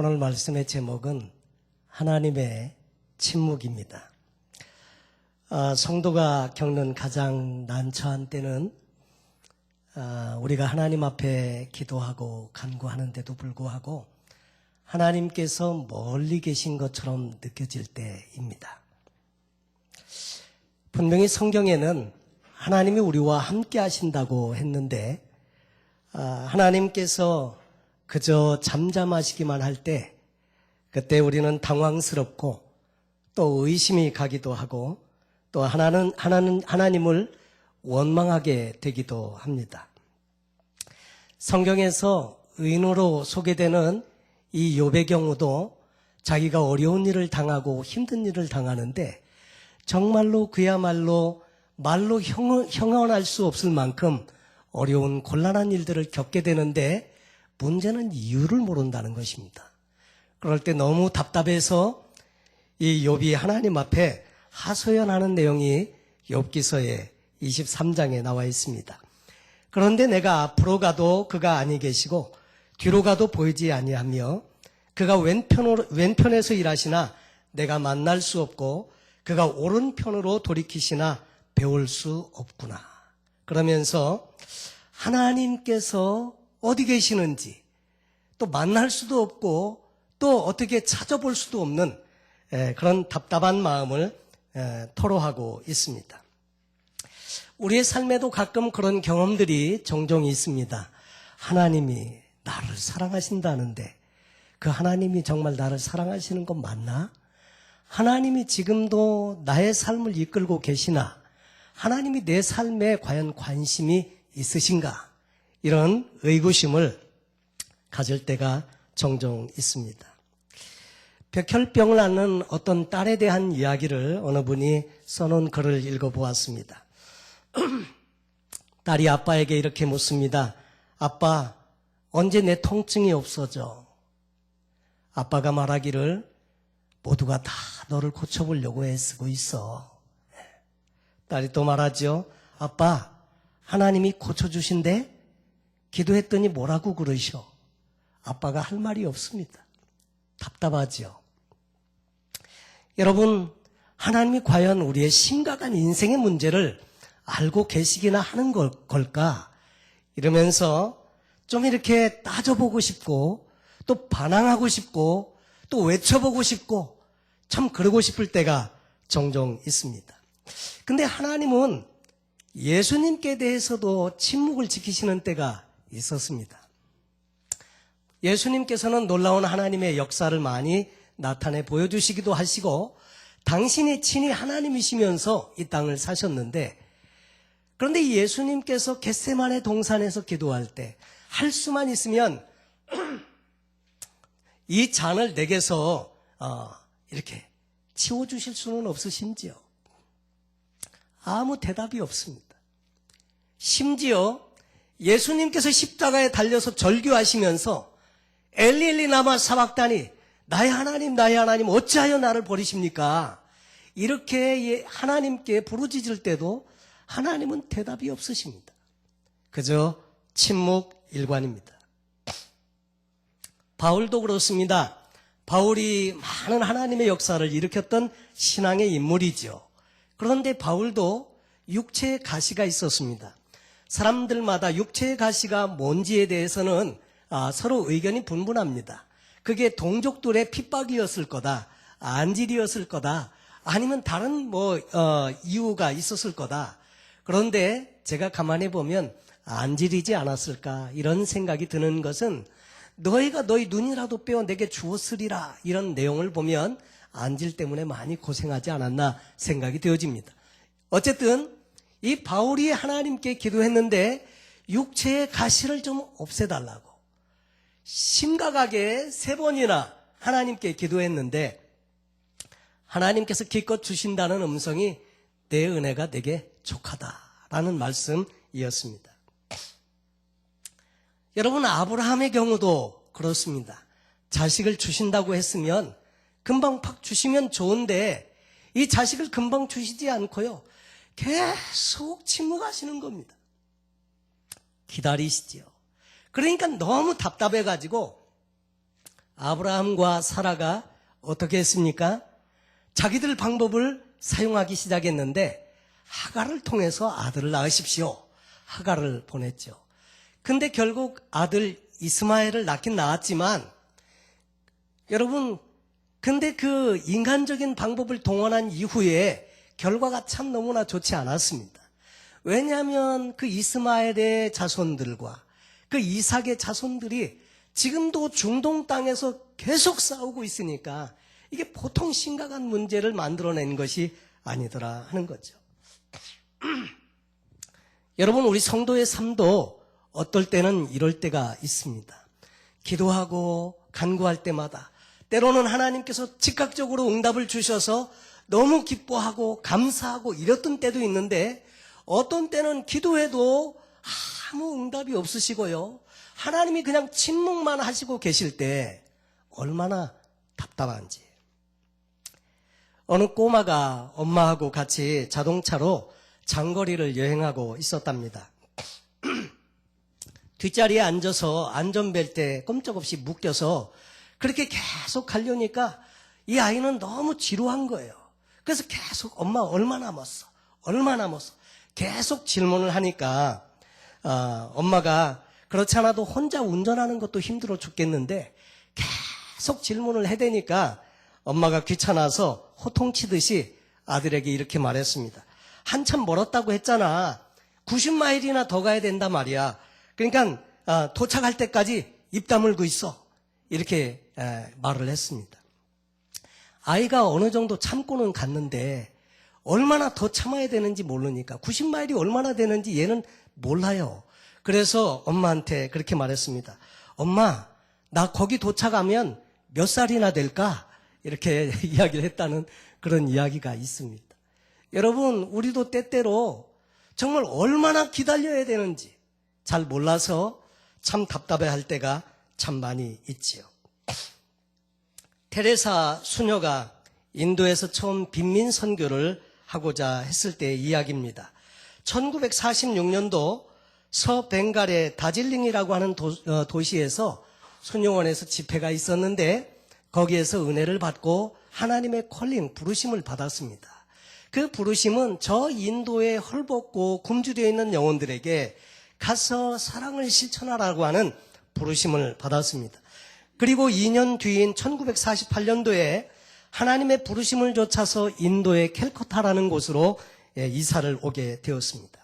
오늘 말씀의 제목은 하나님의 침묵입니다. 성도가 겪는 가장 난처한 때는 우리가 하나님 앞에 기도하고 간구하는데도 불구하고 하나님께서 멀리 계신 것처럼 느껴질 때입니다. 분명히 성경에는 하나님이 우리와 함께 하신다고 했는데 하나님께서 그저 잠잠하시기만 할 때 그때 우리는 당황스럽고 또 의심이 가기도 하고 또 하나님을 원망하게 되기도 합니다. 성경에서 의인으로 소개되는 이 욥의 경우도 자기가 어려운 일을 당하고 힘든 일을 당하는데 정말로 그야말로 말로 형언할 수 없을 만큼 어려운 곤란한 일들을 겪게 되는데 문제는 이유를 모른다는 것입니다. 그럴 때 너무 답답해서 이 욥이 하나님 앞에 하소연하는 내용이 욥기서의 23장에 나와 있습니다. 그런데 내가 앞으로 가도 그가 아니 계시고 뒤로 가도 보이지 아니하며 그가 왼편에서 일하시나 내가 만날 수 없고 그가 오른편으로 돌이키시나 배울 수 없구나. 그러면서 하나님께서 어디 계시는지 또 만날 수도 없고 또 어떻게 찾아볼 수도 없는 그런 답답한 마음을 토로하고 있습니다. 우리의 삶에도 가끔 그런 경험들이 종종 있습니다. 하나님이 나를 사랑하신다는데 그 하나님이 정말 나를 사랑하시는 건 맞나? 하나님이 지금도 나의 삶을 이끌고 계시나? 하나님이 내 삶에 과연 관심이 있으신가? 이런 의구심을 가질 때가 종종 있습니다. 백혈병을 앓는 어떤 딸에 대한 이야기를 어느 분이 써놓은 글을 읽어보았습니다. 딸이 아빠에게 이렇게 묻습니다. 아빠, 언제 내 통증이 없어져? 아빠가 말하기를 모두가 다 너를 고쳐보려고 애쓰고 있어. 딸이 또 말하죠. 아빠, 하나님이 고쳐주신대? 기도했더니 뭐라고 그러셔? 아빠가 할 말이 없습니다. 답답하죠. 여러분, 하나님이 과연 우리의 심각한 인생의 문제를 알고 계시기나 하는 걸까? 이러면서 좀 이렇게 따져보고 싶고 또 반항하고 싶고 또 외쳐보고 싶고 참 그러고 싶을 때가 종종 있습니다. 근데 하나님은 예수님께 대해서도 침묵을 지키시는 때가 있었습니다. 예수님께서는 놀라운 하나님의 역사를 많이 나타내 보여주시기도 하시고 당신이 친히 하나님이시면서 이 땅을 사셨는데 그런데 예수님께서 겟세마네 동산에서 기도할 때 할 수만 있으면 이 잔을 내게서 이렇게 치워주실 수는 없으신지요? 아무 대답이 없습니다. 심지어 예수님께서 십자가에 달려서 절규하시면서 엘리 라마 사박다니 나의 하나님 어찌하여 나를 버리십니까? 이렇게 하나님께 부르짖을 때도 하나님은 대답이 없으십니다. 그저 침묵 일관입니다. 바울도 그렇습니다. 바울이 많은 하나님의 역사를 일으켰던 신앙의 인물이죠. 그런데 바울도 육체의 가시가 있었습니다. 사람들마다 육체의 가시가 뭔지에 대해서는 서로 의견이 분분합니다. 그게 동족들의 핍박이었을 거다, 안질이었을 거다, 아니면 다른 이유가 있었을 거다. 그런데 제가 가만히 보면 안질이지 않았을까 이런 생각이 드는 것은 너희가 너희 눈이라도 빼어 내게 주었으리라 이런 내용을 보면 안질 때문에 많이 고생하지 않았나 생각이 되어집니다. 어쨌든 이 바울이 하나님께 기도했는데 육체의 가시를 좀 없애달라고 심각하게 3번이나 하나님께 기도했는데 하나님께서 기껏 주신다는 음성이 내 은혜가 내게 족하다라는 말씀이었습니다. 여러분, 아브라함의 경우도 그렇습니다. 자식을 주신다고 했으면 금방 팍 주시면 좋은데 이 자식을 금방 주시지 않고요. 계속 침묵하시는 겁니다. 기다리시지요. 그러니까 너무 답답해가지고 아브라함과 사라가 어떻게 했습니까? 자기들 방법을 사용하기 시작했는데 하갈을 통해서 아들을 낳으십시오. 하갈을 보냈죠. 근데 결국 아들 이스마엘을 낳긴 낳았지만 여러분, 근데 그 인간적인 방법을 동원한 이후에 결과가 참 너무나 좋지 않았습니다. 왜냐하면 그 이스마엘의 자손들과 그 이삭의 자손들이 지금도 중동 땅에서 계속 싸우고 있으니까 이게 보통 심각한 문제를 만들어낸 것이 아니더라 하는 거죠. 여러분, 우리 성도의 삶도 어떨 때는 이럴 때가 있습니다. 기도하고 간구할 때마다 때로는 하나님께서 즉각적으로 응답을 주셔서 너무 기뻐하고 감사하고 이랬던 때도 있는데 어떤 때는 기도해도 아무 응답이 없으시고요. 하나님이 그냥 침묵만 하시고 계실 때 얼마나 답답한지. 어느 꼬마가 엄마하고 같이 자동차로 장거리를 여행하고 있었답니다. 뒷자리에 앉아서 안전벨트에 꼼짝없이 묶여서 그렇게 계속 가려니까 이 아이는 너무 지루한 거예요. 그래서 계속 엄마 얼마 남았어? 얼마 남았어? 계속 질문을 하니까 엄마가 그렇지 않아도 혼자 운전하는 것도 힘들어 죽겠는데 계속 질문을 해대니까 엄마가 귀찮아서 호통치듯이 아들에게 이렇게 말했습니다. 한참 멀었다고 했잖아. 90마일이나 더 가야 된단 말이야. 그러니까 도착할 때까지 입 다물고 있어. 이렇게 말을 했습니다. 아이가 어느 정도 참고는 갔는데 얼마나 더 참아야 되는지 모르니까 90마일이 얼마나 되는지 얘는 몰라요. 그래서 엄마한테 그렇게 말했습니다. 엄마, 나 거기 도착하면 몇 살이나 될까? 이렇게 이야기를 했다는 그런 이야기가 있습니다. 여러분, 우리도 때때로 정말 얼마나 기다려야 되는지 잘 몰라서 참 답답해할 때가 참 많이 있지요. 테레사 수녀가 인도에서 처음 빈민 선교를 하고자 했을 때의 이야기입니다. 1946년도 서벵갈의 다질링이라고 하는 도시에서 수녀원에서 집회가 있었는데 거기에서 은혜를 받고 하나님의 콜링, 부르심을 받았습니다. 그 부르심은 저 인도에 헐벗고 굶주려 있는 영혼들에게 가서 사랑을 실천하라고 하는 부르심을 받았습니다. 그리고 2년 뒤인 1948년도에 하나님의 부르심을 좇아서 인도의 캘커타라는 곳으로 이사를 오게 되었습니다.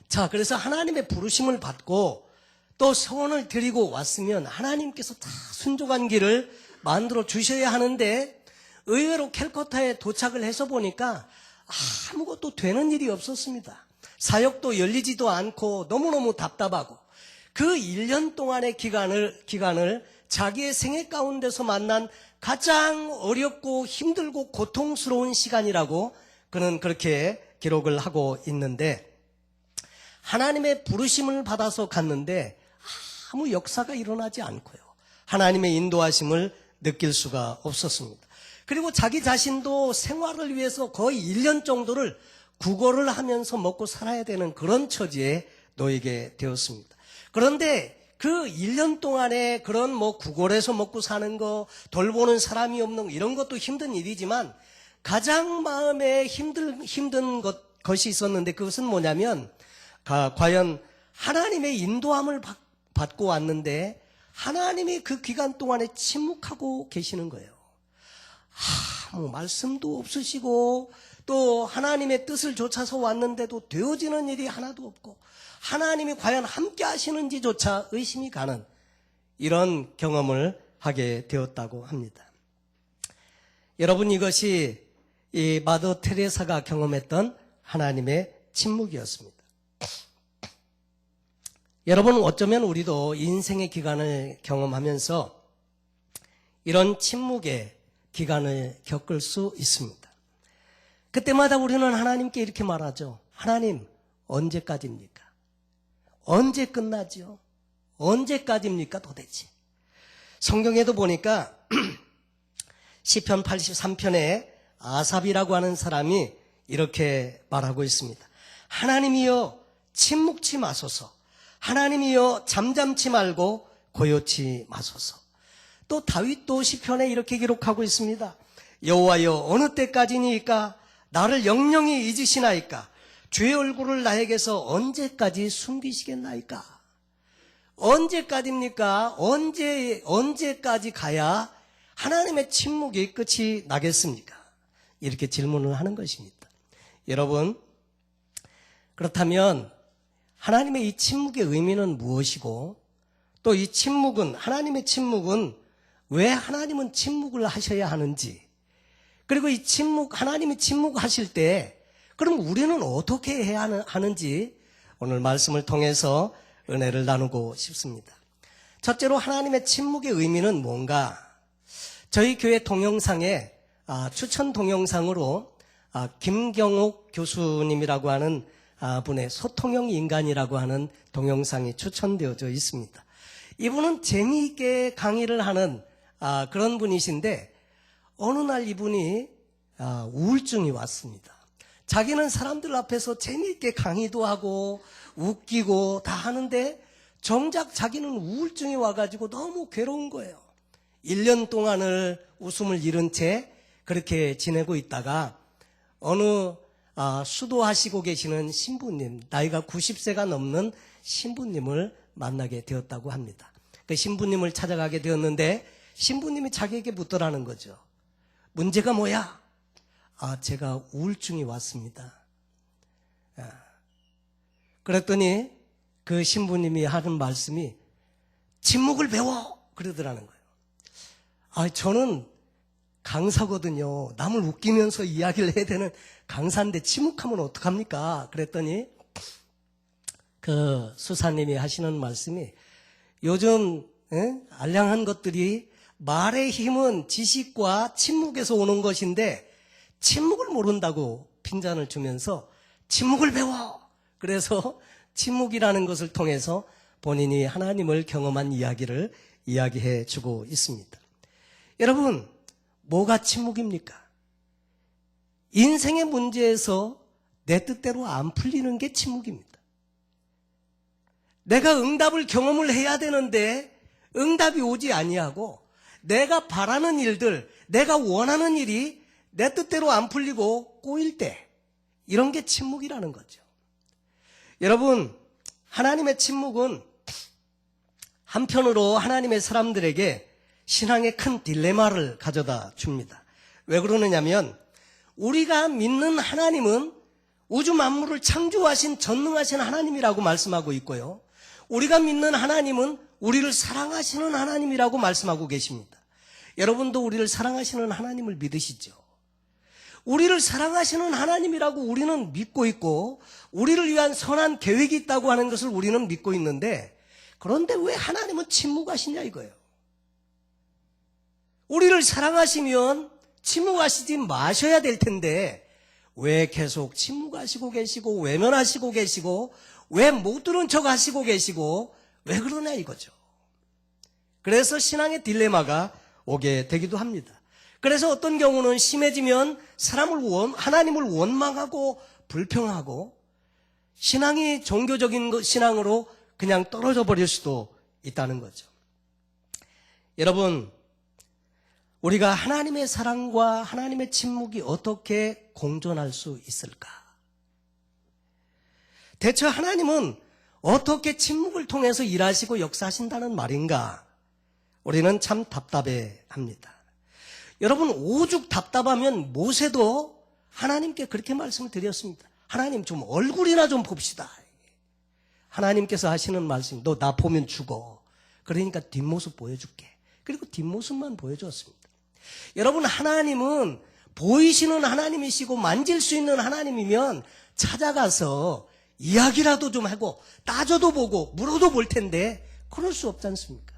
자, 그래서 하나님의 부르심을 받고 또 소원을 드리고 왔으면 하나님께서 다 순종한 길을 만들어 주셔야 하는데 의외로 캘커타에 도착을 해서 보니까 아무것도 되는 일이 없었습니다. 사역도 열리지도 않고 너무너무 답답하고 그 1년 동안의 기간을 자기의 생애 가운데서 만난 가장 어렵고 힘들고 고통스러운 시간이라고 그는 그렇게 기록을 하고 있는데 하나님의 부르심을 받아서 갔는데 아무 역사가 일어나지 않고요. 하나님의 인도하심을 느낄 수가 없었습니다. 그리고 자기 자신도 생활을 위해서 거의 1년 정도를 구걸을 하면서 먹고 살아야 되는 그런 처지에 놓이게 되었습니다. 그런데 그 1년 동안에 그런 구걸해서 먹고 사는 거, 돌보는 사람이 없는 거, 이런 것도 힘든 일이지만 가장 마음에 힘든 것이 있었는데 그것은 뭐냐면 과연 하나님의 인도함을 받고 왔는데 하나님이 그 기간 동안에 침묵하고 계시는 거예요. 말씀도 없으시고 또 하나님의 뜻을 좇아서 왔는데도 되어지는 일이 하나도 없고 하나님이 과연 함께 하시는지조차 의심이 가는 이런 경험을 하게 되었다고 합니다. 여러분, 이것이 이 마더 테레사가 경험했던 하나님의 침묵이었습니다. 여러분, 어쩌면 우리도 인생의 기간을 경험하면서 이런 침묵의 기간을 겪을 수 있습니다. 그때마다 우리는 하나님께 이렇게 말하죠. 하나님, 언제까지입니까? 언제 끝나죠? 언제까지입니까 도대체? 성경에도 보니까 시편 83편에 아삽이라고 하는 사람이 이렇게 말하고 있습니다. 하나님이여 침묵치 마소서. 하나님이여 잠잠치 말고 고요치 마소서. 또 다윗도 시편에 이렇게 기록하고 있습니다. 여호와여 어느 때까지니까 나를 영영히 잊으시나이까 주의 얼굴을 나에게서 언제까지 숨기시겠나이까. 언제까지입니까? 언제까지 가야 하나님의 침묵이 끝이 나겠습니까? 이렇게 질문을 하는 것입니다. 여러분, 그렇다면 하나님의 이 침묵의 의미는 무엇이고 또 이 침묵은, 하나님의 침묵은 왜 하나님은 침묵을 하셔야 하는지, 그리고 이 침묵, 하나님이 침묵하실 때 그럼 우리는 어떻게 해야 하는지 오늘 말씀을 통해서 은혜를 나누고 싶습니다. 첫째로 하나님의 침묵의 의미는 뭔가? 저희 교회 동영상에 추천 동영상으로 김경옥 교수님이라고 하는 분의 소통형 인간이라고 하는 동영상이 추천되어져 있습니다. 이분은 재미있게 강의를 하는 그런 분이신데 어느 날 이분이 우울증이 왔습니다. 자기는 사람들 앞에서 재미있게 강의도 하고 웃기고 다 하는데 정작 자기는 우울증이 와가지고 너무 괴로운 거예요. 1년 동안을 웃음을 잃은 채 그렇게 지내고 있다가 어느 수도하시고 계시는 신부님, 나이가 90세가 넘는 신부님을 만나게 되었다고 합니다. 그 신부님을 찾아가게 되었는데 신부님이 자기에게 묻더라는 거죠. 문제가 뭐야? 제가 우울증이 왔습니다. 그랬더니 그 신부님이 하는 말씀이 침묵을 배워! 그러더라는 거예요. 저는 강사거든요. 남을 웃기면서 이야기를 해야 되는 강사인데 침묵하면 어떡합니까? 그랬더니 그 수사님이 하시는 말씀이 요즘 알량한 것들이 말의 힘은 지식과 침묵에서 오는 것인데 침묵을 모른다고 핀잔을 주면서 침묵을 배워! 그래서 침묵이라는 것을 통해서 본인이 하나님을 경험한 이야기를 이야기해 주고 있습니다. 여러분, 뭐가 침묵입니까? 인생의 문제에서 내 뜻대로 안 풀리는 게 침묵입니다. 내가 응답을 경험을 해야 되는데 응답이 오지 아니하고 내가 바라는 일들, 내가 원하는 일이 내 뜻대로 안 풀리고 꼬일 때, 이런 게 침묵이라는 거죠. 여러분, 하나님의 침묵은 한편으로 하나님의 사람들에게 신앙의 큰 딜레마를 가져다 줍니다. 왜 그러느냐면 우리가 믿는 하나님은 우주 만물을 창조하신 전능하신 하나님이라고 말씀하고 있고요. 우리가 믿는 하나님은 우리를 사랑하시는 하나님이라고 말씀하고 계십니다. 여러분도 우리를 사랑하시는 하나님을 믿으시죠? 우리를 사랑하시는 하나님이라고 우리는 믿고 있고 우리를 위한 선한 계획이 있다고 하는 것을 우리는 믿고 있는데, 그런데 왜 하나님은 침묵하시냐 이거예요. 우리를 사랑하시면 침묵하시지 마셔야 될 텐데 왜 계속 침묵하시고 계시고 외면하시고 계시고 왜 못 들은 척 하시고 계시고 왜 그러냐 이거죠. 그래서 신앙의 딜레마가 오게 되기도 합니다. 그래서 어떤 경우는 심해지면 하나님을 원망하고 불평하고 신앙이 종교적인 신앙으로 그냥 떨어져 버릴 수도 있다는 거죠. 여러분, 우리가 하나님의 사랑과 하나님의 침묵이 어떻게 공존할 수 있을까? 대체 하나님은 어떻게 침묵을 통해서 일하시고 역사하신다는 말인가? 우리는 참 답답해합니다. 여러분, 오죽 답답하면 모세도 하나님께 그렇게 말씀을 드렸습니다. 하나님 좀 얼굴이나 좀 봅시다. 하나님께서 하시는 말씀, 너 나 보면 죽어. 그러니까 뒷모습 보여줄게. 그리고 뒷모습만 보여줬습니다. 여러분, 하나님은 보이시는 하나님이시고 만질 수 있는 하나님이면 찾아가서 이야기라도 좀 하고 따져도 보고 물어도 볼 텐데 그럴 수 없지 않습니까?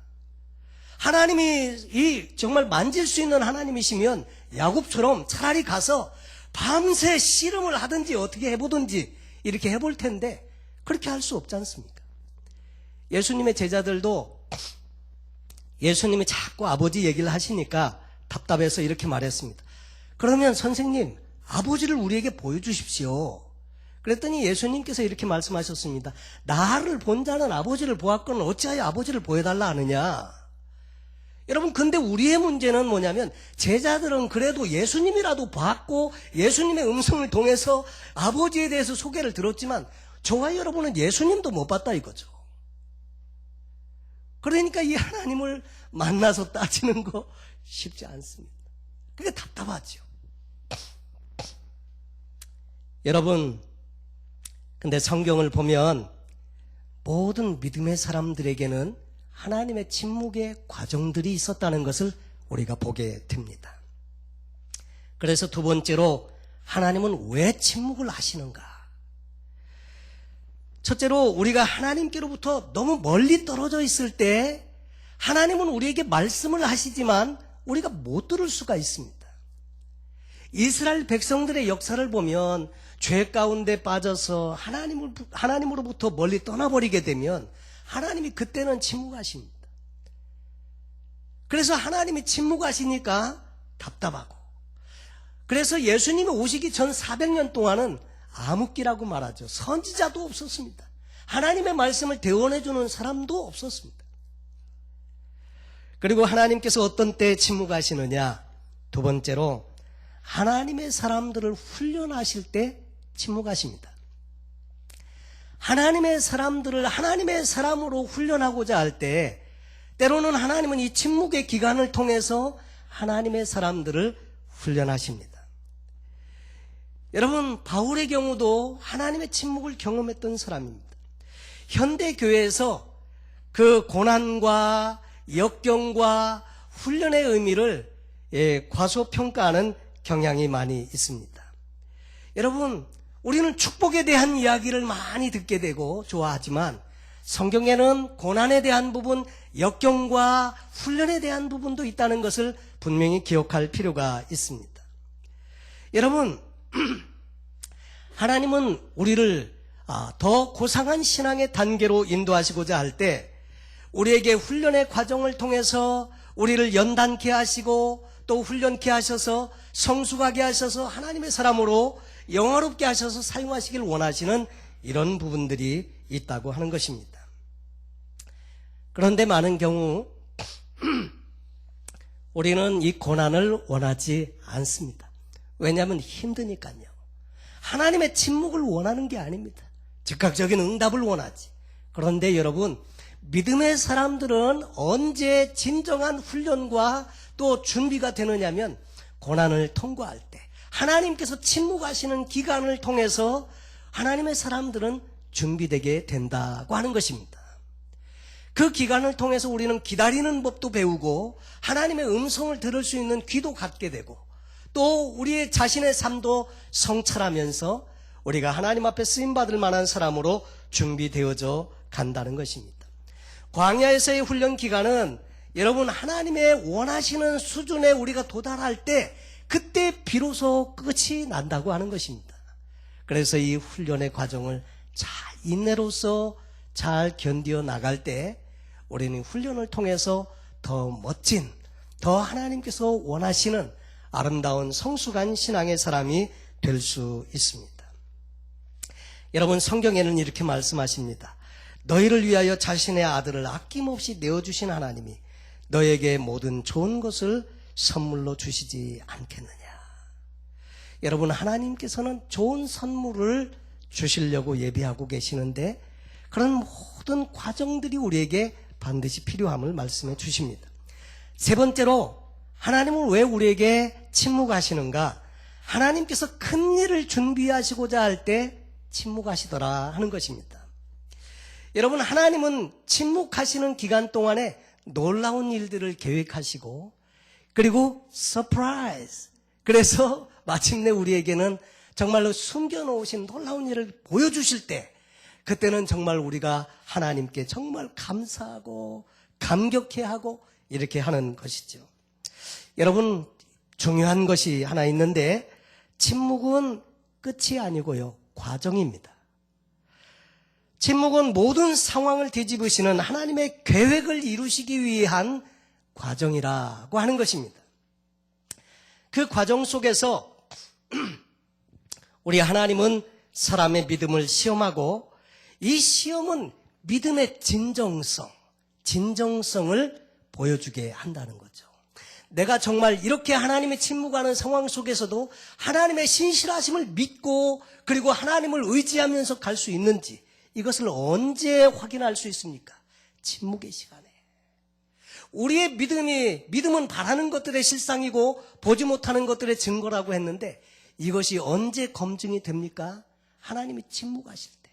하나님이 정말 만질 수 있는 하나님이시면 야곱처럼 차라리 가서 밤새 씨름을 하든지 어떻게 해보든지 이렇게 해볼 텐데 그렇게 할 수 없지 않습니까? 예수님의 제자들도 예수님이 자꾸 아버지 얘기를 하시니까 답답해서 이렇게 말했습니다. 그러면 선생님, 아버지를 우리에게 보여주십시오. 그랬더니 예수님께서 이렇게 말씀하셨습니다. 나를 본 자는 아버지를 보았거늘 어찌하여 아버지를 보여달라 하느냐. 여러분, 근데 우리의 문제는 뭐냐면 제자들은 그래도 예수님이라도 봤고 예수님의 음성을 통해서 아버지에 대해서 소개를 들었지만 저와 여러분은 예수님도 못 봤다 이거죠. 그러니까 이 하나님을 만나서 따지는 거 쉽지 않습니다. 그게 답답하죠. 여러분, 근데 성경을 보면 모든 믿음의 사람들에게는 하나님의 침묵의 과정들이 있었다는 것을 우리가 보게 됩니다. 그래서 두 번째로 하나님은 왜 침묵을 하시는가? 첫째로 우리가 하나님께로부터 너무 멀리 떨어져 있을 때 하나님은 우리에게 말씀을 하시지만 우리가 못 들을 수가 있습니다. 이스라엘 백성들의 역사를 보면 죄 가운데 빠져서 하나님으로부터 멀리 떠나버리게 되면 하나님이 그때는 침묵하십니다. 그래서 하나님이 침묵하시니까 답답하고, 그래서 예수님이 오시기 전 400년 동안은 암흑기라고 말하죠. 선지자도 없었습니다. 하나님의 말씀을 대언해주는 사람도 없었습니다. 그리고 하나님께서 어떤 때에 침묵하시느냐? 두 번째로 하나님의 사람들을 훈련하실 때 침묵하십니다. 하나님의 사람들을 하나님의 사람으로 훈련하고자 할 때 때로는 하나님은 이 침묵의 기간을 통해서 하나님의 사람들을 훈련하십니다. 여러분, 바울의 경우도 하나님의 침묵을 경험했던 사람입니다. 현대교회에서 그 고난과 역경과 훈련의 의미를 과소평가하는 경향이 많이 있습니다. 여러분, 우리는 축복에 대한 이야기를 많이 듣게 되고 좋아하지만 성경에는 고난에 대한 부분, 역경과 훈련에 대한 부분도 있다는 것을 분명히 기억할 필요가 있습니다. 여러분, 하나님은 우리를 더 고상한 신앙의 단계로 인도하시고자 할 때 우리에게 훈련의 과정을 통해서 우리를 연단케 하시고 또 훈련케 하셔서 성숙하게 하셔서 하나님의 사람으로 영화롭게 하셔서 사용하시길 원하시는 이런 부분들이 있다고 하는 것입니다. 그런데 많은 경우 우리는 이 고난을 원하지 않습니다. 왜냐하면 힘드니까요. 하나님의 침묵을 원하는 게 아닙니다. 즉각적인 응답을 원하지. 그런데 여러분, 믿음의 사람들은 언제 진정한 훈련과 또 준비가 되느냐면 고난을 통과할 때 하나님께서 침묵하시는 기간을 통해서 하나님의 사람들은 준비되게 된다고 하는 것입니다. 그 기간을 통해서 우리는 기다리는 법도 배우고 하나님의 음성을 들을 수 있는 귀도 갖게 되고 또 우리의 자신의 삶도 성찰하면서 우리가 하나님 앞에 쓰임받을 만한 사람으로 준비되어져 간다는 것입니다. 광야에서의 훈련 기간은 여러분, 하나님의 원하시는 수준에 우리가 도달할 때 그때 비로소 끝이 난다고 하는 것입니다. 그래서 이 훈련의 과정을 잘 인내로서 잘 견디어 나갈 때 우리는 훈련을 통해서 더 멋진, 더 하나님께서 원하시는 아름다운 성숙한 신앙의 사람이 될 수 있습니다. 여러분, 성경에는 이렇게 말씀하십니다. 너희를 위하여 자신의 아들을 아낌없이 내어주신 하나님이 너에게 모든 좋은 것을 선물로 주시지 않겠느냐. 여러분, 하나님께서는 좋은 선물을 주시려고 예비하고 계시는데 그런 모든 과정들이 우리에게 반드시 필요함을 말씀해 주십니다. 세 번째로, 하나님은 왜 우리에게 침묵하시는가? 하나님께서 큰 일을 준비하시고자 할 때 침묵하시더라 하는 것입니다. 여러분, 하나님은 침묵하시는 기간 동안에 놀라운 일들을 계획하시고 그리고 서프라이즈, 그래서 마침내 우리에게는 정말로 숨겨놓으신 놀라운 일을 보여주실 때 그때는 정말 우리가 하나님께 정말 감사하고 감격해하고 이렇게 하는 것이죠. 여러분, 중요한 것이 하나 있는데 침묵은 끝이 아니고요, 과정입니다. 침묵은 모든 상황을 뒤집으시는 하나님의 계획을 이루시기 위한 과정이라고 하는 것입니다. 그 과정 속에서 우리 하나님은 사람의 믿음을 시험하고 이 시험은 믿음의 진정성을 보여주게 한다는 거죠. 내가 정말 이렇게 하나님의 침묵하는 상황 속에서도 하나님의 신실하심을 믿고 그리고 하나님을 의지하면서 갈 수 있는지, 이것을 언제 확인할 수 있습니까? 침묵의 시간에. 우리의 믿음은 바라는 것들의 실상이고 보지 못하는 것들의 증거라고 했는데, 이것이 언제 검증이 됩니까? 하나님이 침묵하실 때.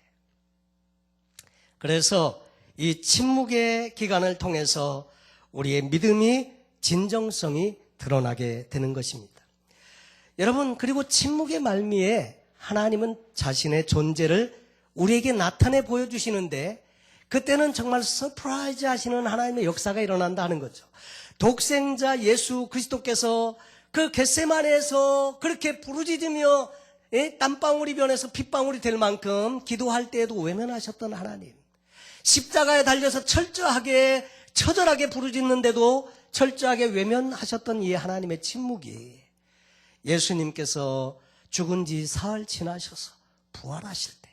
그래서 이 침묵의 기간을 통해서 우리의 믿음이 진정성이 드러나게 되는 것입니다. 여러분, 그리고 침묵의 말미에 하나님은 자신의 존재를 우리에게 나타내 보여주시는데, 그때는 정말 서프라이즈 하시는 하나님의 역사가 일어난다 하는 거죠. 독생자 예수 그리스도께서 그 겟세마네에서 그렇게 부르짖으며 땀방울이 변해서 핏방울이 될 만큼 기도할 때에도 외면하셨던 하나님, 십자가에 달려서 철저하게 처절하게 부르짖는데도 철저하게 외면하셨던 이 하나님의 침묵이 예수님께서 죽은 지 사흘 지나셔서 부활하실 때,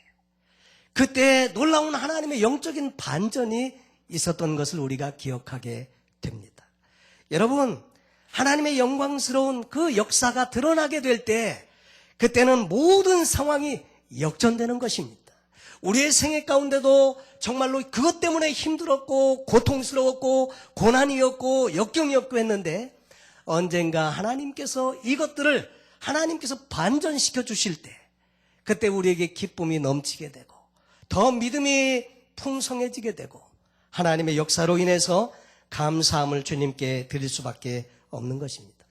그때 놀라운 하나님의 영적인 반전이 있었던 것을 우리가 기억하게 됩니다. 여러분, 하나님의 영광스러운 그 역사가 드러나게 될 때, 그때는 모든 상황이 역전되는 것입니다. 우리의 생애 가운데도 정말로 그것 때문에 힘들었고 고통스러웠고 고난이었고 역경이었고 했는데, 언젠가 하나님께서 이것들을 하나님께서 반전시켜 주실 때, 그때 우리에게 기쁨이 넘치게 되고 더 믿음이 풍성해지게 되고 하나님의 역사로 인해서 감사함을 주님께 드릴 수밖에 없는 것입니다.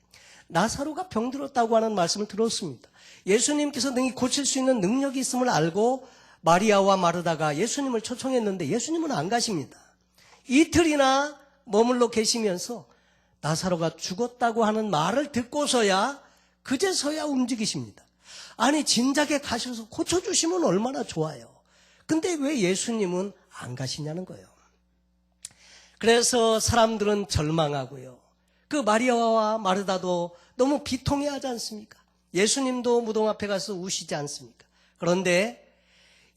나사로가 병들었다고 하는 말씀을 들었습니다. 예수님께서 능히 고칠 수 있는 능력이 있음을 알고 마리아와 마르다가 예수님을 초청했는데 예수님은 안 가십니다. 이틀이나 머물러 계시면서 나사로가 죽었다고 하는 말을 듣고서야 그제서야 움직이십니다. 아니, 진작에 가셔서 고쳐주시면 얼마나 좋아요. 근데 왜 예수님은 안 가시냐는 거예요. 그래서 사람들은 절망하고요, 그 마리아와 마르다도 너무 비통해하지 않습니까? 예수님도 무덤 앞에 가서 우시지 않습니까? 그런데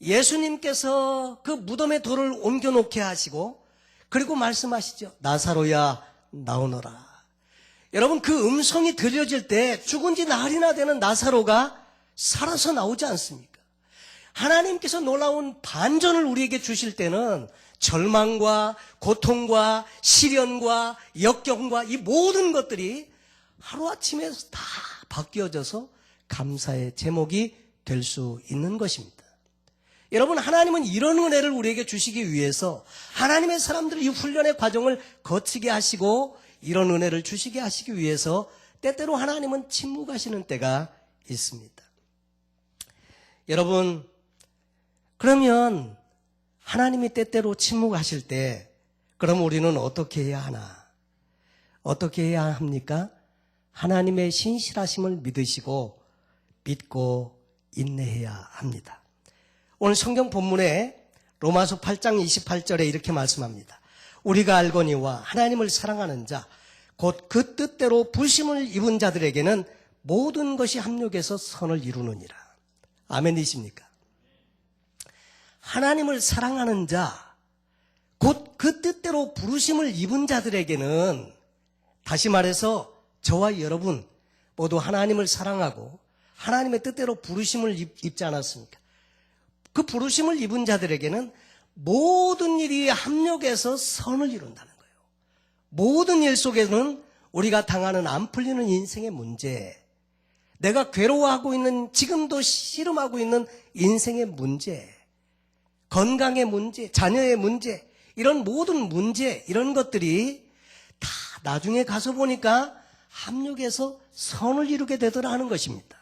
예수님께서 그 무덤에 돌을 옮겨놓게 하시고 그리고 말씀하시죠. 나사로야, 나오너라. 여러분, 그 음성이 들려질 때 죽은 지 나흘이나 되는 나사로가 살아서 나오지 않습니까? 하나님께서 놀라운 반전을 우리에게 주실 때는 절망과 고통과 시련과 역경과 이 모든 것들이 하루아침에 다 바뀌어져서 감사의 제목이 될 수 있는 것입니다. 여러분, 하나님은 이런 은혜를 우리에게 주시기 위해서 하나님의 사람들이 이 훈련의 과정을 거치게 하시고 이런 은혜를 주시게 하시기 위해서 때때로 하나님은 침묵하시는 때가 있습니다. 여러분, 그러면 하나님이 때때로 침묵하실 때 그럼 우리는 어떻게 해야 하나? 어떻게 해야 합니까? 하나님의 신실하심을 믿고 인내해야 합니다. 오늘 성경 본문에 로마서 8장 28절에 이렇게 말씀합니다. 우리가 알거니와 하나님을 사랑하는 자 곧 그 뜻대로 부심을 입은 자들에게는 모든 것이 합력해서 선을 이루느니라. 아멘이십니까? 하나님을 사랑하는 자 곧 그 뜻대로 부르심을 입은 자들에게는, 다시 말해서 저와 여러분 모두 하나님을 사랑하고 하나님의 뜻대로 부르심을 입지 않았습니까? 그 부르심을 입은 자들에게는 모든 일이 합력해서 선을 이룬다는 거예요. 모든 일 속에는 우리가 당하는 안 풀리는 인생의 문제, 내가 괴로워하고 있는, 지금도 씨름하고 있는 인생의 문제, 건강의 문제, 자녀의 문제, 이런 모든 문제, 이런 것들이 다 나중에 가서 보니까 합력해서 선을 이루게 되더라 하는 것입니다.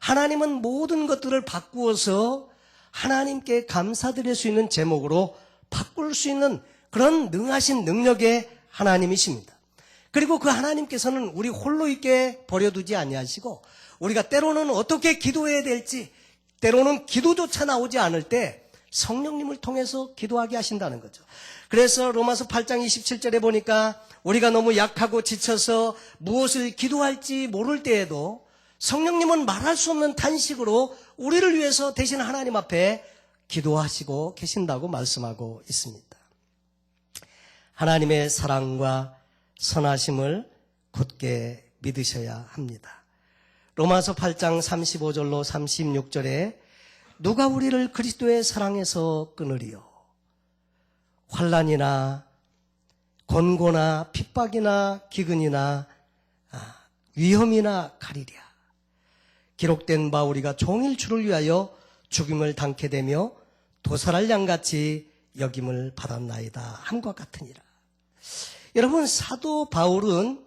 하나님은 모든 것들을 바꾸어서 하나님께 감사드릴 수 있는 제목으로 바꿀 수 있는 그런 능하신 능력의 하나님이십니다. 그리고 그 하나님께서는 우리 홀로 있게 버려두지 아니하시고, 우리가 때로는 어떻게 기도해야 될지, 때로는 기도조차 나오지 않을 때 성령님을 통해서 기도하게 하신다는 거죠. 그래서 로마서 8장 27절에 보니까 우리가 너무 약하고 지쳐서 무엇을 기도할지 모를 때에도 성령님은 말할 수 없는 탄식으로 우리를 위해서 대신 하나님 앞에 기도하시고 계신다고 말씀하고 있습니다. 하나님의 사랑과 선하심을 굳게 믿으셔야 합니다. 로마서 8장 35절로 36절에 누가 우리를 그리스도의 사랑에서 끊으리요? 환난이나 곤고나 핍박이나 기근이나 위험이나 가리랴. 기록된 바 우리가 종일 주를 위하여 죽임을 당케 되며 도살할 양같이 여김을 받았나이다 함과 같으니라. 여러분, 사도 바울은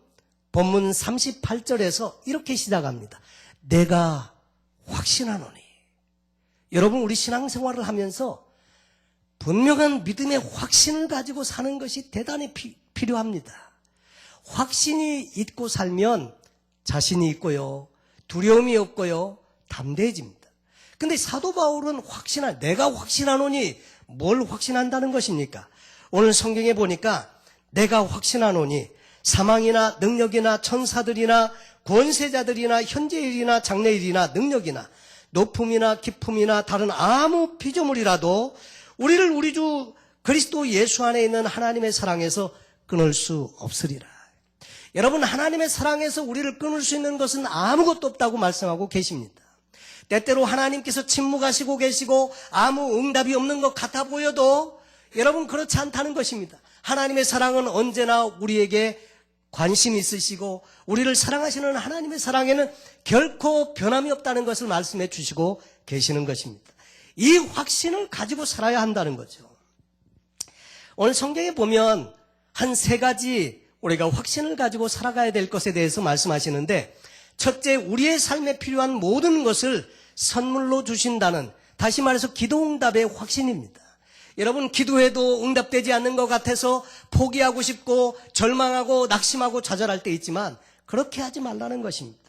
본문 38절에서 이렇게 시작합니다. 내가 확신하노니. 여러분, 우리 신앙생활을 하면서 분명한 믿음의 확신을 가지고 사는 것이 대단히 필요합니다. 확신이 있고 살면 자신이 있고요, 두려움이 없고요, 담대해집니다. 근데 사도 바울은 내가 확신하노니 뭘 확신한다는 것입니까? 오늘 성경에 보니까 내가 확신하노니 사망이나 능력이나 천사들이나 권세자들이나 현재일이나 장래일이나 능력이나 높음이나 깊음이나 다른 아무 피조물이라도 우리를 우리 주 그리스도 예수 안에 있는 하나님의 사랑에서 끊을 수 없으리라. 여러분, 하나님의 사랑에서 우리를 끊을 수 있는 것은 아무것도 없다고 말씀하고 계십니다. 때때로 하나님께서 침묵하시고 계시고 아무 응답이 없는 것 같아 보여도 여러분, 그렇지 않다는 것입니다. 하나님의 사랑은 언제나 우리에게 관심이 있으시고 우리를 사랑하시는 하나님의 사랑에는 결코 변함이 없다는 것을 말씀해 주시고 계시는 것입니다. 이 확신을 가지고 살아야 한다는 거죠. 오늘 성경에 보면 한 3가지 우리가 확신을 가지고 살아가야 될 것에 대해서 말씀하시는데, 첫째, 우리의 삶에 필요한 모든 것을 선물로 주신다는, 다시 말해서 기도응답의 확신입니다. 여러분, 기도해도 응답되지 않는 것 같아서 포기하고 싶고 절망하고 낙심하고 좌절할 때 있지만 그렇게 하지 말라는 것입니다.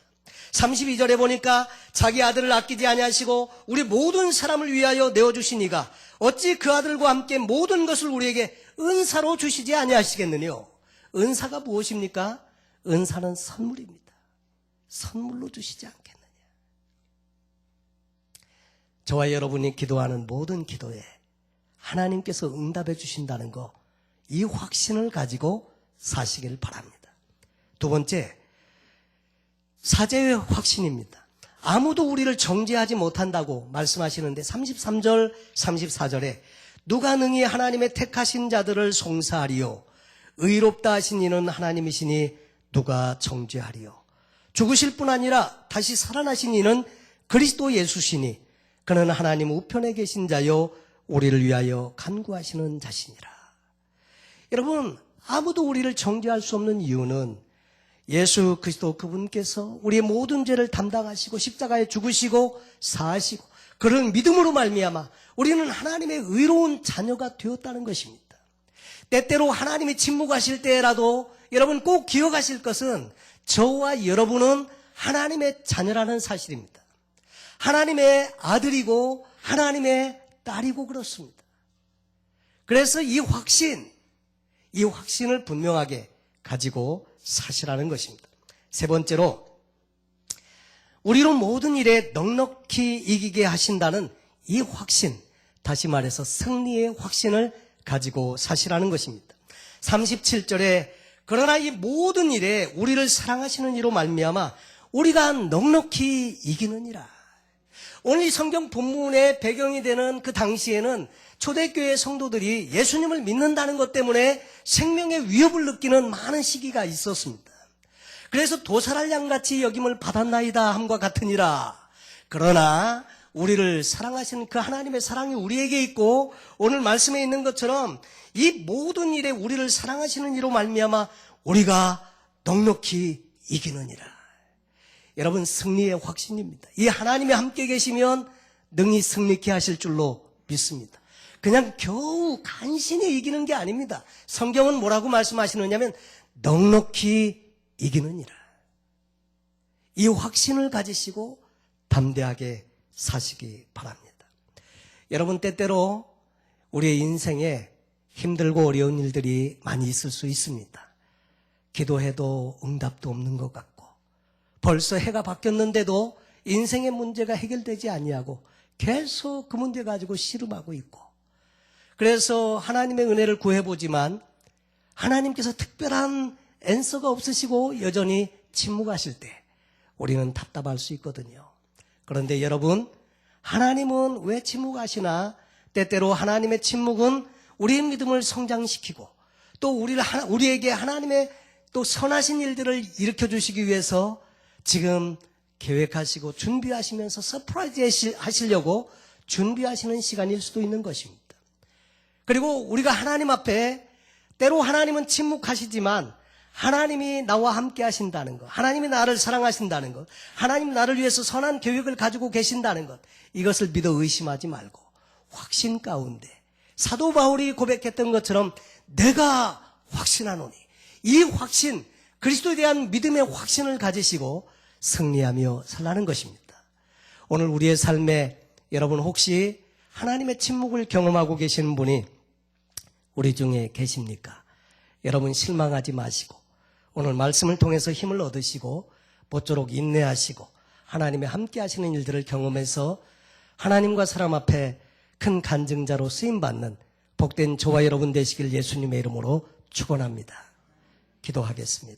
32절에 보니까 자기 아들을 아끼지 아니하시고 우리 모든 사람을 위하여 내어주시니가 어찌 그 아들과 함께 모든 것을 우리에게 은사로 주시지 아니하시겠느냐. 은사가 무엇입니까? 은사는 선물입니다. 선물로 주시지 않겠느냐. 저와 여러분이 기도하는 모든 기도에 하나님께서 응답해 주신다는 거, 이 확신을 가지고 사시길 바랍니다. 두 번째, 사제의 확신입니다. 아무도 우리를 정죄하지 못한다고 말씀하시는데 33절, 34절에 누가 능히 하나님의 택하신 자들을 송사하리요? 의롭다 하신 이는 하나님이시니 누가 정죄하리요? 죽으실 뿐 아니라 다시 살아나신 이는 그리스도 예수시니 그는 하나님 우편에 계신 자요 우리를 위하여 간구하시는 자시니라. 여러분, 아무도 우리를 정죄할 수 없는 이유는 예수 그리스도 그분께서 우리의 모든 죄를 담당하시고 십자가에 죽으시고 사하시고 그런 믿음으로 말미암아 우리는 하나님의 의로운 자녀가 되었다는 것입니다. 때때로 하나님이 침묵하실 때라도 여러분 꼭 기억하실 것은 저와 여러분은 하나님의 자녀라는 사실입니다. 하나님의 아들이고 하나님의 딸이고 그렇습니다. 그래서 이 확신을 분명하게 가지고 사시라는 것입니다. 세 번째로, 우리로 모든 일에 넉넉히 이기게 하신다는 이 확신, 다시 말해서 승리의 확신을 가지고 사시라는 것입니다. 37절에 그러나 이 모든 일에 우리를 사랑하시는 이로 말미암아 우리가 넉넉히 이기느니라. 오늘 이 성경 본문의 배경이 되는 그 당시에는 초대교회 성도들이 예수님을 믿는다는 것 때문에 생명의 위협을 느끼는 많은 시기가 있었습니다. 그래서 도살할 양같이 여김을 받았나이다 함과 같으니라. 그러나 우리를 사랑하시는 그 하나님의 사랑이 우리에게 있고 오늘 말씀에 있는 것처럼 이 모든 일에 우리를 사랑하시는 이로 말미암아 우리가 넉넉히 이기느니라. 여러분, 승리의 확신입니다. 이 하나님이 함께 계시면 능히 승리케 하실 줄로 믿습니다. 그냥 겨우 간신히 이기는 게 아닙니다. 성경은 뭐라고 말씀하시느냐면 넉넉히 이기느니라. 이 확신을 가지시고 담대하게 사시기 바랍니다. 여러분, 때때로 우리의 인생에 힘들고 어려운 일들이 많이 있을 수 있습니다. 기도해도 응답도 없는 것 같고 벌써 해가 바뀌었는데도 인생의 문제가 해결되지 아니하고 계속 그 문제 가지고 씨름하고 있고, 그래서 하나님의 은혜를 구해보지만 하나님께서 특별한 앤서가 없으시고 여전히 침묵하실 때 우리는 답답할 수 있거든요. 그런데 여러분, 하나님은 왜 침묵하시나? 때때로 하나님의 침묵은 우리의 믿음을 성장시키고 또 우리에게 하나님의 또 선하신 일들을 일으켜 주시기 위해서 지금 계획하시고 준비하시면서 서프라이즈 하시려고 준비하시는 시간일 수도 있는 것입니다. 그리고 우리가 하나님 앞에 때로 하나님은 침묵하시지만 하나님이 나와 함께 하신다는 것, 하나님이 나를 사랑하신다는 것, 하나님 나를 위해서 선한 계획을 가지고 계신다는 것, 이것을 믿어 의심하지 말고 확신 가운데 사도 바울이 고백했던 것처럼 내가 확신하노니, 이 확신, 그리스도에 대한 믿음의 확신을 가지시고 승리하며 살라는 것입니다. 오늘 우리의 삶에 여러분 혹시 하나님의 침묵을 경험하고 계시는 분이 우리 중에 계십니까? 여러분 실망하지 마시고 오늘 말씀을 통해서 힘을 얻으시고 모쪼록 인내하시고 하나님의 함께 하시는 일들을 경험해서 하나님과 사람 앞에 큰 간증자로 쓰임받는 복된 저와 여러분 되시길 예수님의 이름으로 축원합니다. 기도하겠습니다.